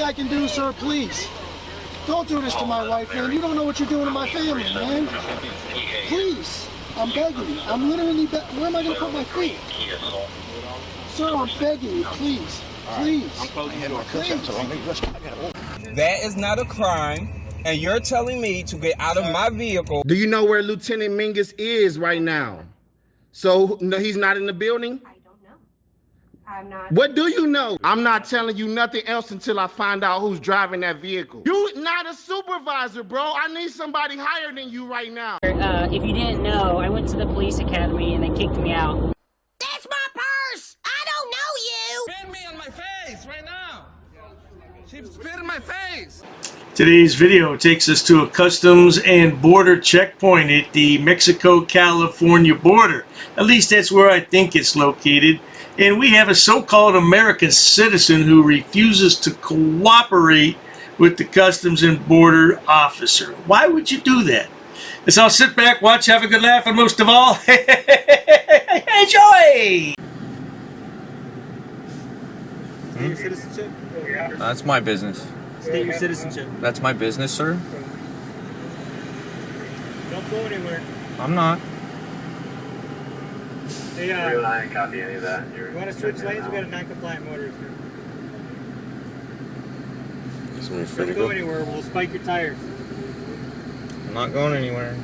I can do, sir, please. Don't do this to my wife, man. You don't know what you're doing to my family, man. Please. I'm begging you. I'm literally where am I going to put my feet? Sir, I'm begging you, please. Please. Please. That is not a crime, and you're telling me to get out of my vehicle. Do you know where Lieutenant Mingus is right now? So, no, he's not in the building? I don't know. I'm not. What do you know? I'm not telling you nothing else until I find out who's driving that vehicle. You not a supervisor, bro. I need somebody higher than you right now. If you didn't know, I went to the police academy and they kicked me out. That's my purse! I don't know you! Spit me on my face right now. She spit in my face. Today's video takes us to a Customs and Border checkpoint at the Mexico-California border. At least that's where I think it's located. And we have a so-called American citizen who refuses to cooperate with the Customs and Border officer. Why would you do that? So I'll sit back, watch, have a good laugh, and most of all, enjoy! State your citizenship? That's my business. State your citizenship. That's my business, sir. Don't go anywhere. I'm not. Hey, I ain't copy any of that. you want to switch lanes? We got a non-compliant motorist here. Don't go anywhere. We'll spike your tires. I'm not going anywhere.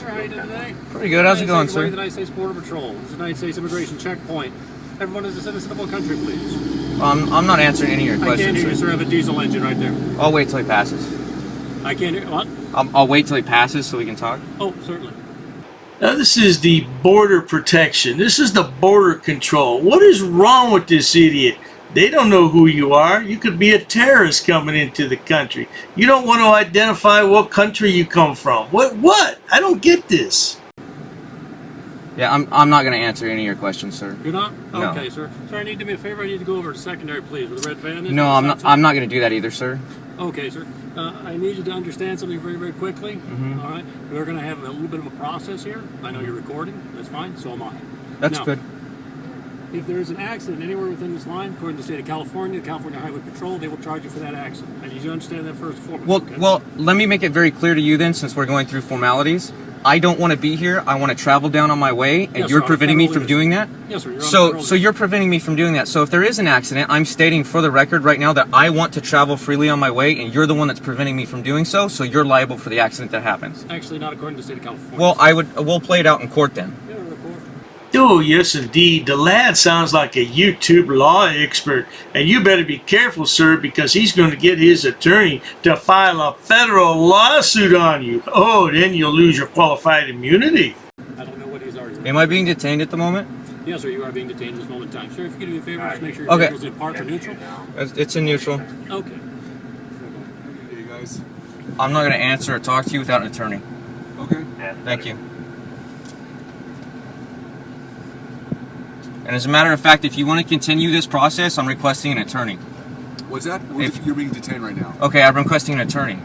How are you doing today? Pretty good. How's it going, sir? The United States Border Patrol. This is the United States Immigration Checkpoint. Everyone is a citizen of what country, please? I'm not answering any of your questions. I can't hear you, sir. I have a diesel engine right there. I'll wait till he passes. I can't hear what? I'll wait till he passes so we can talk. Oh, certainly. Now this is the border protection. This is the border control. What is wrong with this idiot? They don't know who you are. You could be a terrorist coming into the country. You don't want to identify what country you come from. What? I don't get this. Yeah, I'm not going to answer any of your questions, sir. You're not? No. Okay, sir. Sir, I need to do me a favor. I need to go over to secondary, please, with the red van. No, I'm not going to do that either, sir. Okay, sir. I need you to understand something very, very quickly. All right? We're going to have a little bit of a process here. I know you're recording. That's fine. So am I. That's now, good. If there is an accident anywhere within this line, according to the state of California, the California Highway Patrol, they will charge you for that accident. I need you to understand that first and foremost. Well, okay? well, let me make it very clear to you then, since we're going through formalities. I don't want to be here. I want to travel down on my way, and Yes, you're sir, preventing me federal from doing that? Yes, sir. You're on So federal you're preventing me from doing that. So if there is an accident, I'm stating for the record right now that I want to travel freely on my way, and you're the one that's preventing me from doing so, so you're liable for the accident that happens. Actually, not according to the state of California. Well, we'll play it out in court then. Yeah, record. Oh, yes, indeed. The lad sounds like a YouTube law expert. And you better be careful, sir, because he's going to get his attorney to file a federal lawsuit on you. Oh, then you'll lose your qualified immunity. I don't know what he's arguing. Am I being detained at the moment? Yes, sir, you are being detained at this moment in time. Sir, if you could do me a favor, just make sure your Okay. vehicle's in park or neutral. It's in neutral. Okay. You guys. I'm not going to answer or talk to you without an attorney. Okay. Thank you. And as a matter of fact, if you want to continue this process, I'm requesting an attorney. What's that? You're being detained right now. Okay, I'm requesting an attorney.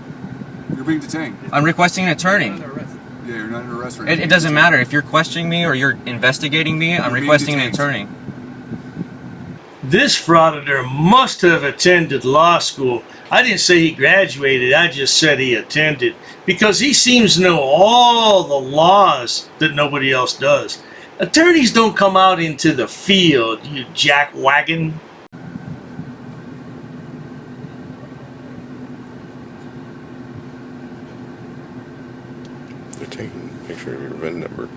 You're being detained. I'm requesting an attorney. Yeah, you're not under arrest right now. It doesn't matter. If you're questioning me or you're investigating me, I'm requesting an attorney. This Frauditor must have attended law school. I didn't say he graduated, I just said he attended. Because he seems to know all the laws that nobody else does. Attorneys don't come out into the field, you jackwagon. They're taking a picture of your VIN number.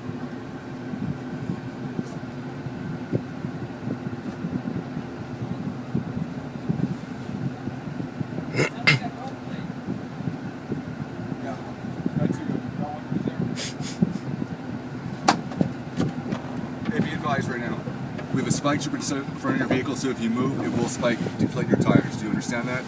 Right now. We have a spike strip in front of your vehicle, so if you move, it will spike, deflate your tires. Do you understand that?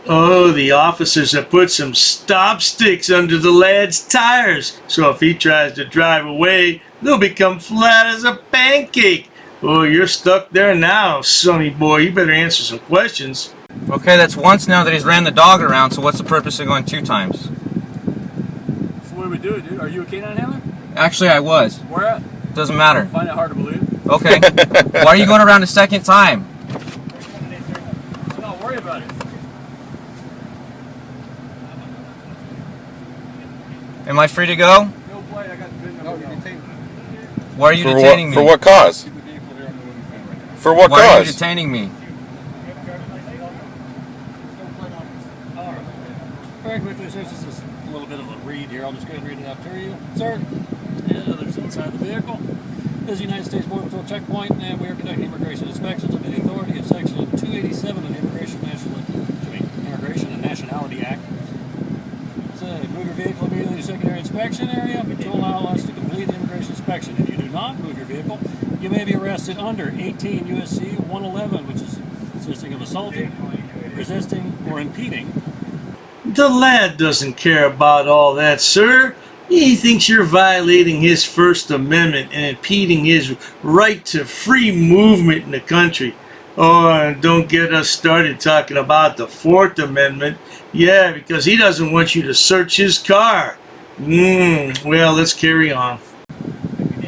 Oh, the officers have put some stop sticks under the lad's tires, so if he tries to drive away, they'll become flat as a pancake. Oh, you're stuck there now, sonny boy. You better answer some questions. Okay, that's once now that he's ran the dog around, so what's the purpose of going 2 times? me do it, dude. Are you a canine handler? Actually, I was. Where at? Doesn't matter. Find it hard to believe. Okay. Why are you going around a second time? No, worry about it. Am I free to go? No play, I got the VIN number. No, you're detained. Why are you detaining me? For what cause? For what Why are you cause? detaining me? Very quickly, sir, this is a little bit of a read here. I'll just go ahead and read it out to you. Sir, yeah, others inside the vehicle. This is the United States Border Patrol checkpoint, and we are conducting immigration inspections under the authority of Section 287 of the Immigration and Nationality Act. So, move your vehicle immediately to the secondary inspection area to allow us to complete the immigration inspection. If you do not move your vehicle, you may be arrested under 18 U.S.C. 111, which is consisting of assaulting, resisting, or impeding. The lad doesn't care about all that, sir. He thinks you're violating his First Amendment and impeding his right to free movement in the country. Oh, and don't get us started talking about the Fourth Amendment. Yeah, because he doesn't want you to search his car. Well, let's carry on.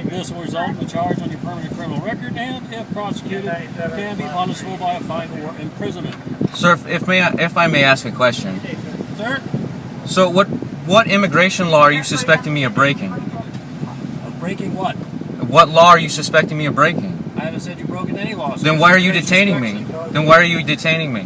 This will result in a charge on your permanent criminal record, and if prosecuted, can be punishable by a fine or imprisonment. Sir, if I may ask a question. Sir? So what immigration law are you suspecting me of breaking? Of breaking what? What law are you suspecting me of breaking? I haven't said you've broken any laws. Then why are you detaining me? Then why are you detaining me?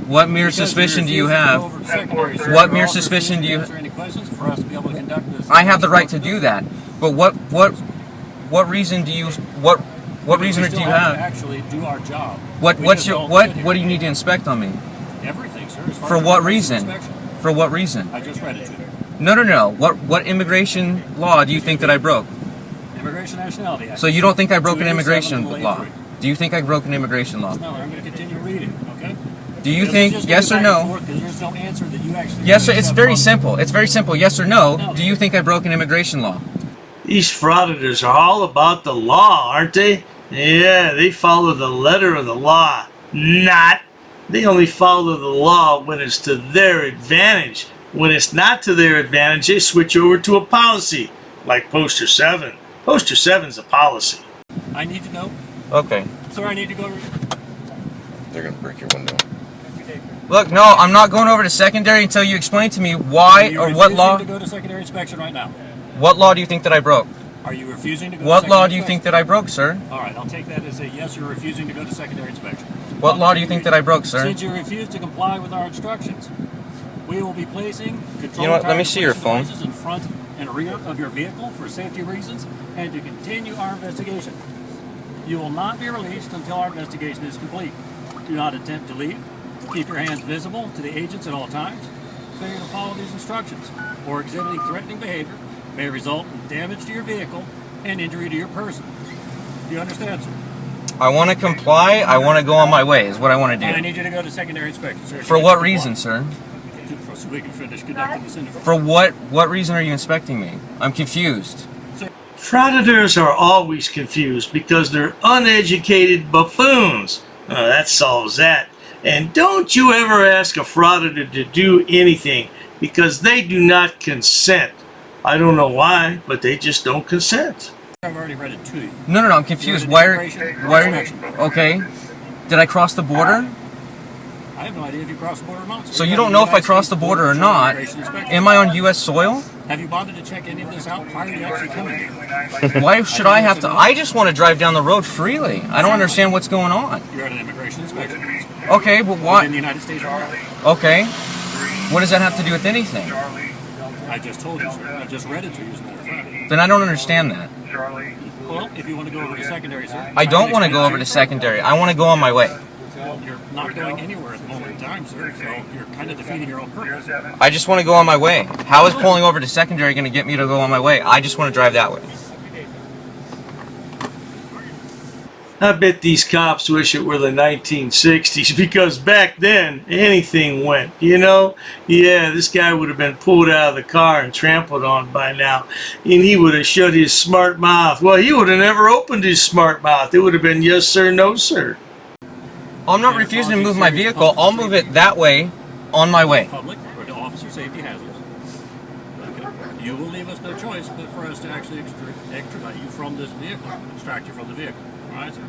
What mere Because suspicion do you refused to have? go over to secondary, sir. What You're mere also suspicion do you refusing to answer any questions for us to be able to conduct this? I have the right to do that. But what reason do you what reason do you have? To actually do our job. What do you need to inspect on me? Everything, sir. As far For as what immigration reason? inspection. For what reason? I just read it to you. No. What immigration law do you think that I broke? Immigration Nationality Act. So you don't think I broke an immigration 287 law? Do you think I broke an immigration law? No, I'm going to continue reading, okay? Do you think yes or no? Because there's no answer that you actually Yes, sir. It's very simple. It's very simple. Yes or no. Do you think I broke an immigration law? These frauditors are all about the law, aren't they? Yeah, they follow the letter of the law. Not. They only follow the law when it's to their advantage. When it's not to their advantage, they switch over to a policy, like Poster 7. Poster 7's a policy. I need to know. Okay. Sir, I need to go to... They're gonna break your window. Look, no, I'm not going over to secondary until you explain to me why or what law. Are you refusing to go to secondary inspection right now? What law do you think that I broke? Are you refusing to go to What secondary law do you inspection? think that I broke, sir? All right, I'll take that as a yes, you're refusing to go to secondary inspection. What law do you think that I broke, sir? Since you refuse to comply with our instructions, we will be placing control You know what, let me see your phone. devices in front and rear of your vehicle for safety reasons and to continue our investigation. You will not be released until our investigation is complete. Do not attempt to leave. Keep your hands visible to the agents at all times. Failure to follow these instructions or exhibiting threatening behavior may result in damage to your vehicle and injury to your person. Do you understand, sir? I want to comply. I want to go on my way is what I want to And I do. need you to go to secondary inspection, sir. For what reason, sir? So we can finish conducting this interview. For what reason are you inspecting me? I'm confused. Frauditors are always confused because they're uneducated buffoons. That solves that. And don't you ever ask a frauditor to do anything because they do not consent. I don't know why, but they just don't consent. I've already read it to you. No, I'm confused. Why are okay? Did I cross the border? I have no idea if you crossed the border or not. So you don't know if I crossed the border or not. Am I on U.S. soil? Have you bothered to check any of this out prior to actually coming here? Why should I have to? I just want to drive down the road freely. I don't understand what's going on. You're at an immigration inspection. Okay, but why? In the United States of America. Okay. What does that have to do with anything? I just told you, sir. I just read it to you, as a matter of fact. Then I don't understand that. Well, if you want to go over to secondary, sir. I don't want to go over to secondary. I want to go on my way. Well, you're not going anywhere at the moment in time, sir, so you're kind of defeating your own purpose. I just want to go on my way. How is pulling over to secondary going to get me to go on my way? I just want to drive that way. I bet these cops wish it were the 1960s because back then anything went, you know? Yeah, this guy would have been pulled out of the car and trampled on by now, and he would have shut his smart mouth. Well, he would have never opened his smart mouth. It would have been yes sir, no sir. I'm not refusing to move my vehicle. I'll move it that way on my way. Public or to officer safety hazards. Okay. choice but for us to actually extradite you from this vehicle, extract you from the vehicle. All right, sir?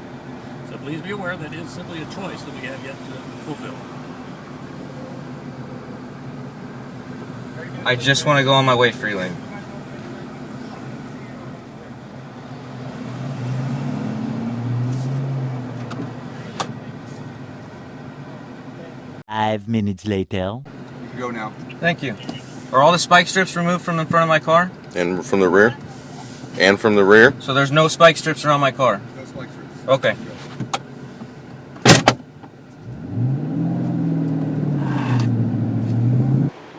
So please be aware that it is simply a choice that we have yet to fulfill. I just want to go on my way freely. Five minutes later. You can go now. Thank you. Are all the spike strips removed from in front of my car? And from the rear? And from the rear? So there's no spike strips around my car? No spike strips. Okay.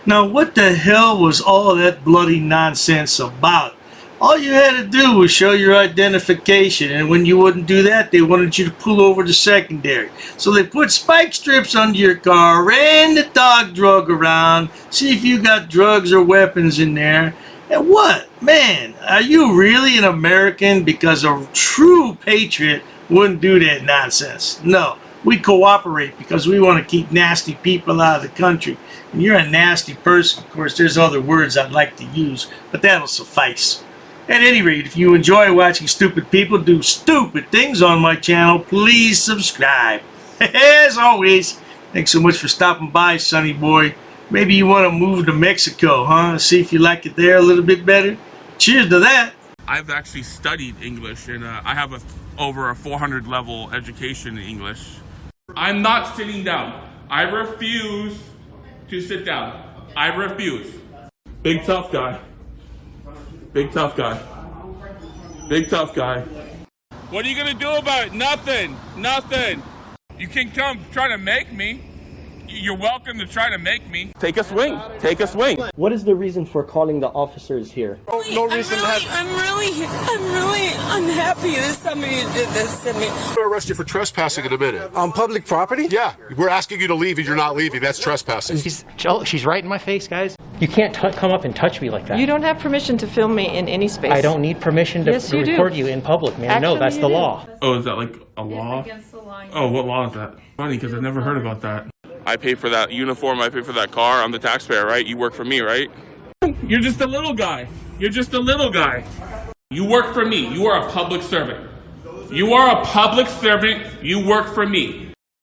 Now, what the hell was all that bloody nonsense about? All you had to do was show your identification, and when you wouldn't do that, they wanted you to pull over to secondary. So they put spike strips under your car, ran the dog drug around, see if you got drugs or weapons in there. And what? Man, are you really an American? Because a true patriot wouldn't do that nonsense. No, we cooperate because we want to keep nasty people out of the country. And you're a nasty person. Of course, there's other words I'd like to use, but that'll suffice. At any rate, if you enjoy watching stupid people do stupid things on my channel, please subscribe. As always, thanks so much for stopping by, Sonny Boy. Maybe you want to move to Mexico, huh? See if you like it there a little bit better. Cheers to that. I've actually studied English, and I have over a 400 level education in English. I'm not sitting down. I refuse to sit down. I refuse. Big tough guy. Big tough guy. Big tough guy. What are you gonna do about it? Nothing. Nothing. You can come try to make me. You're welcome to try to make me. Take a swing. Take a swing. What is the reason for calling the officers here? No reason. I'm really unhappy that somebody did this to me. I'm going to arrest you for trespassing in a minute. On public property? Yeah. We're asking you to leave and you're not leaving. That's trespassing. She's right in my face, guys. You can't come up and touch me like that. You don't have permission to film me in any space. I don't need permission to Yes, you do. record you in public, man. Actually, No, that's the you do. law. Oh, is that like a law? Against the law. Oh, what law is that? Funny, because I've never heard about that. I pay for that uniform, I pay for that car, I'm the taxpayer, right? You work for me, right? You're just a little guy. You're just a little guy. You work for me. You are a public servant. You are a public servant. You work for me.